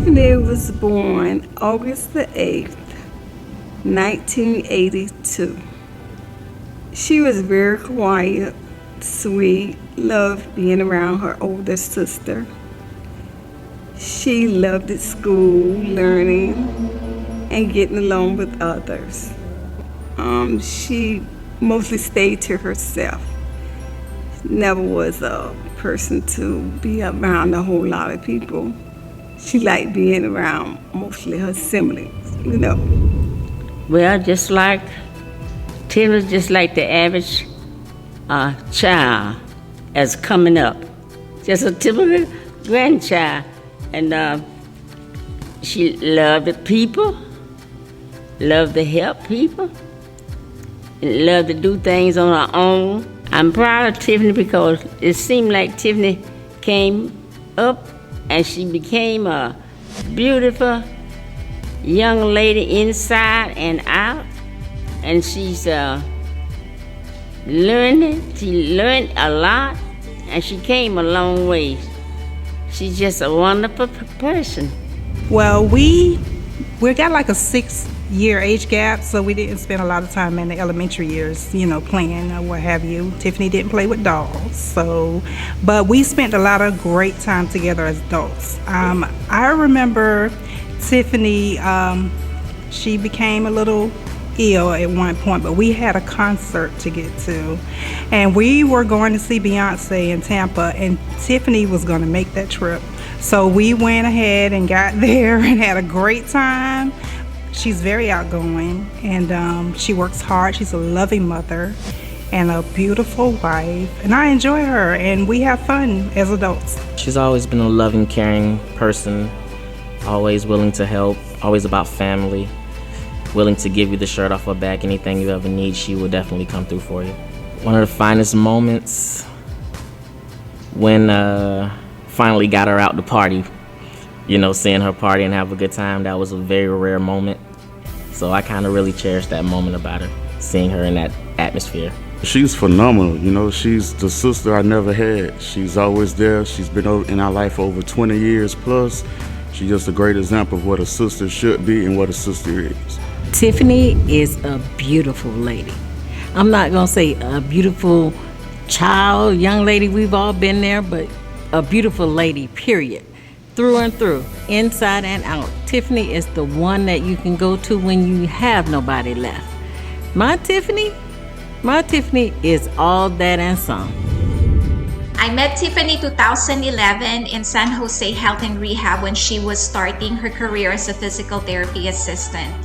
Tiffany was born August the 8th, 1982. She was very quiet, sweet, loved being around her older sister. She loved at school, learning, and getting along with others. She mostly stayed to herself. Never was a person to be around a whole lot of people. She liked being around mostly her siblings. Well, just like Tiffany, just like the average child as coming up. Just a typical grandchild. And she loved the people, loved to help people, and loved to do things on her own. I'm proud of Tiffany because it seemed like Tiffany came up and she became a beautiful young lady inside and out. And she's learning. She learned a lot and she came a long way. She's just a wonderful person. Well, we got like a 6-year age gap, so we didn't spend a lot of time in the elementary years, playing or what have you. Tiffany didn't play with dolls, but we spent a lot of great time together as adults. I remember Tiffany, she became a little ill at one point, but we had a concert to get to, and we were going to see Beyonce in Tampa, and Tiffany was going to make that trip. So we went ahead and got there and had a great time. She's very outgoing, and she works hard. She's a loving mother and a beautiful wife, and I enjoy her, and we have fun as adults. She's always been a loving, caring person, always willing to help, always about family, willing to give you the shirt off her back. Anything you ever need, she will definitely come through for you. One of the finest moments when finally got her out to party, seeing her party and have a good time. That was a very rare moment. So I kind of really cherish that moment about her, seeing her in that atmosphere. She's phenomenal. She's the sister I never had. She's always there. She's been in our life over 20 years plus. She's just a great example of what a sister should be and what a sister is. Tiffany is a beautiful lady. I'm not going to say a beautiful child, young lady, we've all been there, but a beautiful lady, period. Through and through, inside and out. Tiffany is the one that you can go to when you have nobody left. My Tiffany is all that and some. I met Tiffany 2011 in San Jose Health and Rehab when she was starting her career as a physical therapy assistant.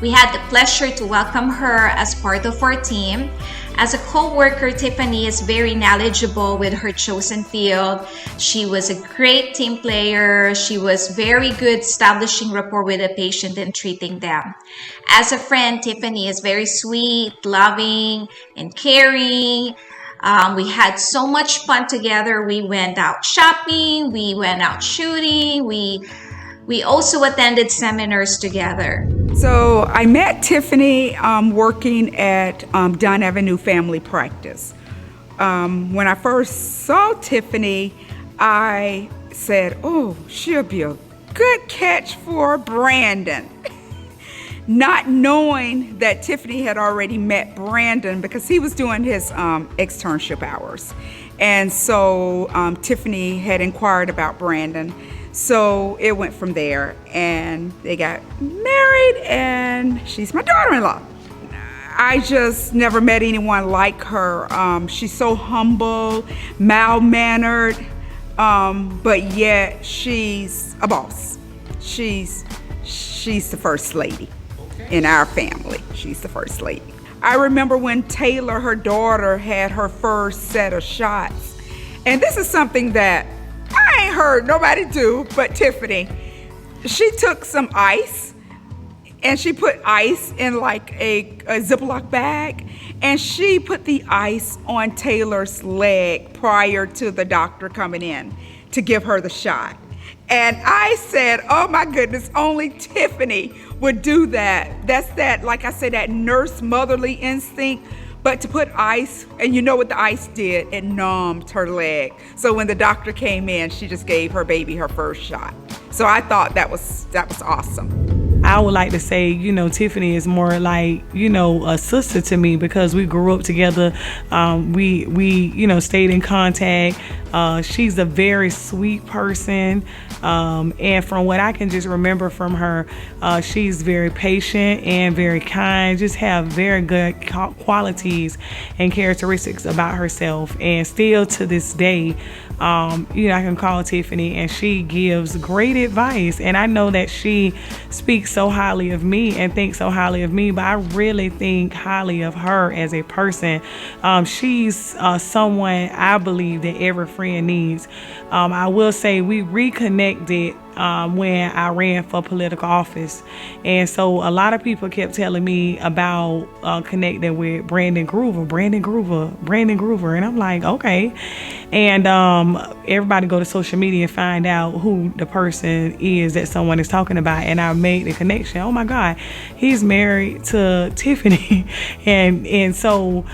We had the pleasure to welcome her as part of our team. As a co-worker, Tiffany is very knowledgeable with her chosen field. She was a great team player. She was very good establishing rapport with a patient and treating them. As a friend, Tiffany is very sweet, loving, and caring. We had so much fun together. We went out shopping, we went out shooting, we also attended seminars together. So I met Tiffany working at Dunn Avenue Family Practice. When I first saw Tiffany, I said, oh, she'll be a good catch for Brandon. Not knowing that Tiffany had already met Brandon because he was doing his externship hours. And so Tiffany had inquired about Brandon. So it went from there, and they got married, and she's my daughter-in-law. I just never met anyone like her. She's so humble, mild-mannered, but yet she's a boss. She's the first lady in our family. She's the first lady. I remember when Taylor, her daughter, had her first set of shots, and this is something that I ain't heard nobody do but Tiffany. She took some ice and she put ice in like a Ziploc bag, and she put the ice on Taylor's leg prior to the doctor coming in to give her the shot. And I said, oh my goodness, only Tiffany would do that. That's that, like I said, that nurse motherly instinct. But to put ice, and you know what the ice did? It numbed her leg. So when the doctor came in, she just gave her baby her first shot. So I thought that was awesome. I would like to say, Tiffany is more like, a sister to me because we grew up together. We stayed in contact. She's a very sweet person. And from what I can just remember from her, she's very patient and very kind, just have very good qualities and characteristics about herself. And still to this day, I can call Tiffany and she gives great advice. And I know that she speaks so highly of me and thinks so highly of me, but I really think highly of her as a person. She's someone I believe that every friend needs. I will say we reconnected when I ran for political office. And so a lot of people kept telling me about connecting with Brandon Groover. And I'm like, okay. And everybody go to social media and find out who the person is that someone is talking about. And I made the connection. Oh my God, he's married to Tiffany. and so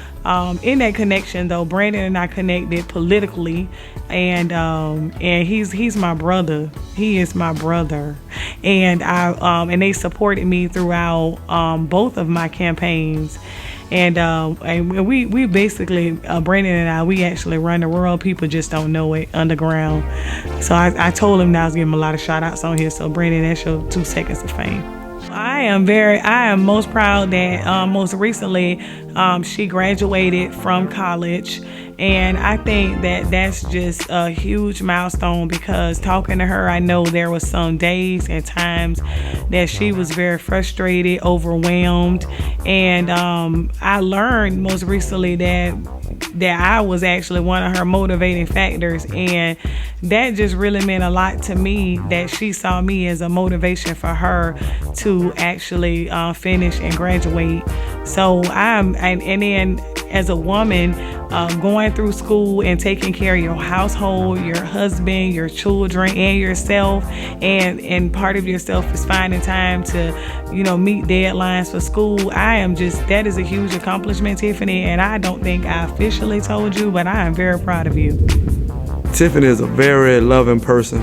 in that connection though, Brandon and I connected politically, and he's my brother. He is my brother, and and they supported me throughout both of my campaigns. And we basically, Brandon and I, we actually run the world. People just don't know it underground. So I told him that I was giving him a lot of shout outs on here. So Brandon, that's your 2 seconds of fame. I am most proud that most recently she graduated from college, and I think that that's just a huge milestone because talking to her, I know there was some days and times that she was very frustrated, overwhelmed, and I learned most recently that I was actually one of her motivating factors, and that just really meant a lot to me that she saw me as a motivation for her to actually finish and graduate. So and then as a woman, going through school and taking care of your household, your husband, your children, and yourself, and part of yourself is finding time to, meet deadlines for school. That is a huge accomplishment, Tiffany, and I don't think I officially told you, but I am very proud of you. Tiffany is a very loving person.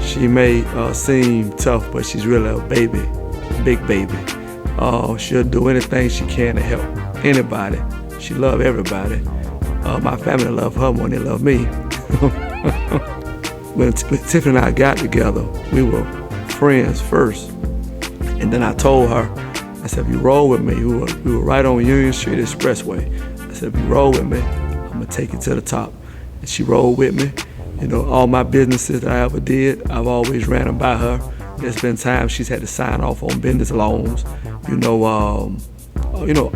She may seem tough, but she's really a baby, big baby. She'll do anything she can to help anybody. She loves everybody. My family love her more than they love me. When Tiffany and I got together, we were friends first. And then I told her, I said, if you roll with me, we were right on Union Street Expressway. I said, if you roll with me, I'm gonna take you to the top. And she rolled with me. All my businesses that I ever did, I've always ran them by her. There's been times she's had to sign off on business loans,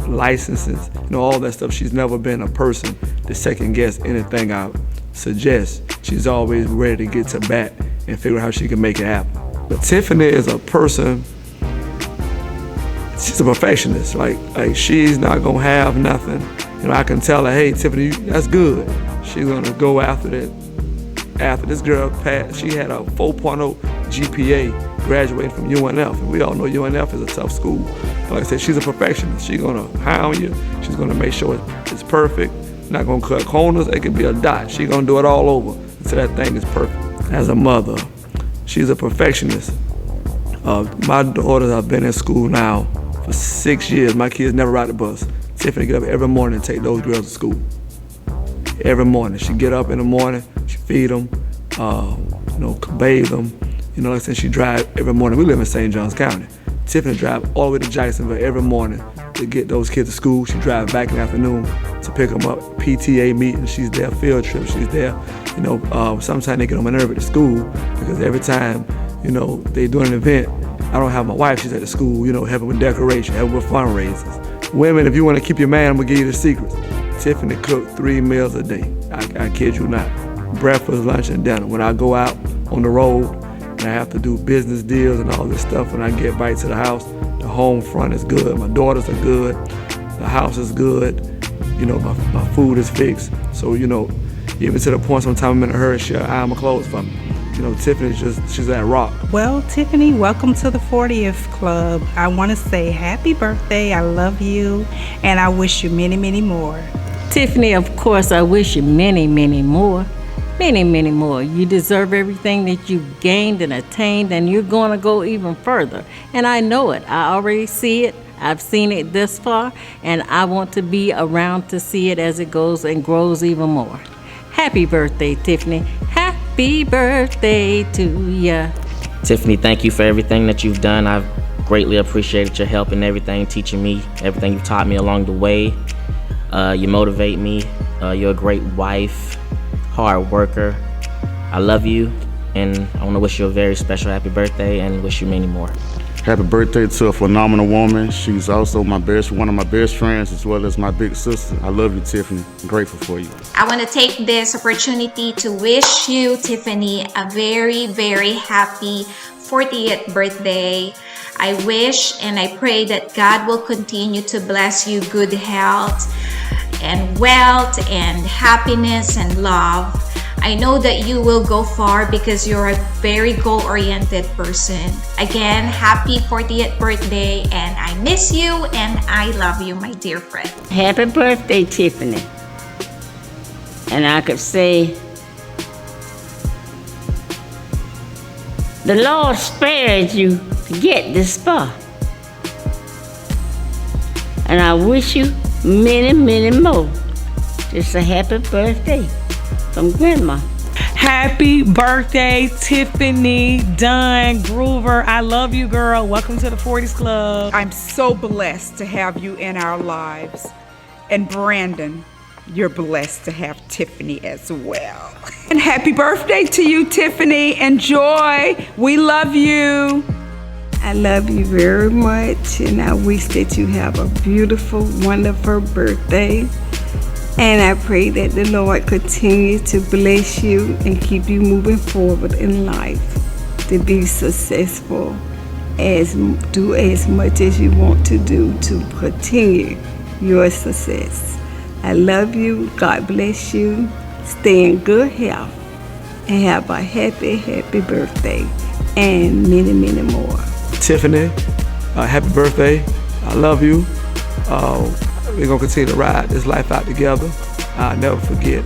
licenses, all that stuff. She's never been a person to second guess anything I suggest. She's always ready to get to bat and figure out how she can make it happen. But Tiffany is a person, she's a perfectionist. Like she's not gonna have nothing. I can tell her, hey, Tiffany, that's good. She's gonna go after that. After this girl passed, she had a 4.0 GPA graduating from UNF. And we all know UNF is a tough school. But like I said, she's a perfectionist. She's gonna hound you. She's gonna make sure it's perfect. Not gonna cut corners. It could be a dot. She's gonna do it all over until that thing is perfect. As a mother, she's a perfectionist. My daughters have been in school now for 6 years. My kids never ride the bus. Tiffany get up every morning and take those girls to school. Every morning. She get up in the morning, she feed them, bathe them. Like I said, she drive every morning. We live in St. Johns County. Tiffany drive all the way to Jacksonville every morning to get those kids to school. She drive back in the afternoon to pick them up. PTA meetings, she's there. Field trips, she's there. Sometimes they get on my nerve at the school because every time, they doing an event, I don't have my wife. She's at the school, helping with decoration, helping with fundraisers. Women, if you want to keep your man, I'm gonna give you the secrets. Tiffany cooked 3 meals a day. I kid you not. Breakfast, lunch, and dinner. When I go out on the road and I have to do business deals and all this stuff, when I get back to the house, the home front is good. My daughters are good. The house is good. My food is fixed. So, even to the point sometimes I'm in a hurry, she'll iron my clothes for me. Tiffany's she's that rock. Well, Tiffany, welcome to the 40th Club. I want to say happy birthday. I love you, and I wish you many, many more. Tiffany, of course, I wish you many, many more. many, many more. You deserve everything that you've gained and attained, and you're going to go even further. And I know it. I already see it. I've seen it this far, and I want to be around to see it as it goes and grows even more. Happy birthday, Tiffany. Happy birthday to ya. Tiffany, thank you for everything that you've done. I've greatly appreciated your help and everything, teaching me, everything you've taught me along the way. You motivate me. You're a great wife, hard worker. I love you, and I want to wish you a very special happy birthday and wish you many more. Happy birthday to a phenomenal woman. She's also one of my best friends, as well as my big sister. I love you, Tiffany. I'm grateful for you. I want to take this opportunity to wish you, Tiffany, a very, very happy 40th birthday. I wish and I pray that God will continue to bless you good health and wealth and happiness and love. I know that you will go far because you're a very goal-oriented person. Again, happy 40th birthday, and I miss you and I love you, my dear friend. Happy birthday, Tiffany. And I could say, the Lord spared you to get this far. And I wish you many, many more. Just a happy birthday from Grandma. Happy birthday, Tiffany Dunn Groover. I love you, girl. Welcome to the 40s Club. I'm so blessed to have you in our lives. And Brandon, you're blessed to have Tiffany as well. And happy birthday to you, Tiffany. Enjoy. We love you. I love you very much, and I wish that you have a beautiful, wonderful birthday. And I pray that the Lord continue to bless you and keep you moving forward in life to be successful, do as much as you want to do to continue your success. I love you. God bless you. Stay in good health and have a happy, happy birthday and many, many more. Tiffany, happy birthday. I love you. We're going to continue to ride this life out together. I'll never forget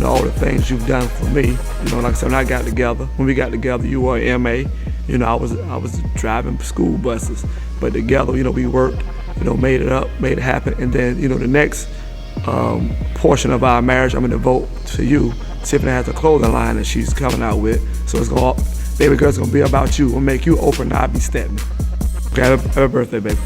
all the things you've done for me. Like I said, when we got together, you were an MA. I was driving school buses. But together, we worked, made it up, made it happen. And then, the next portion of our marriage, I'm going to devote to you. Tiffany has a clothing line that she's coming out with. So it's going, baby girl's going to be about you. We'll make you Oprah and I'll be Stepney. Okay, happy birthday, baby.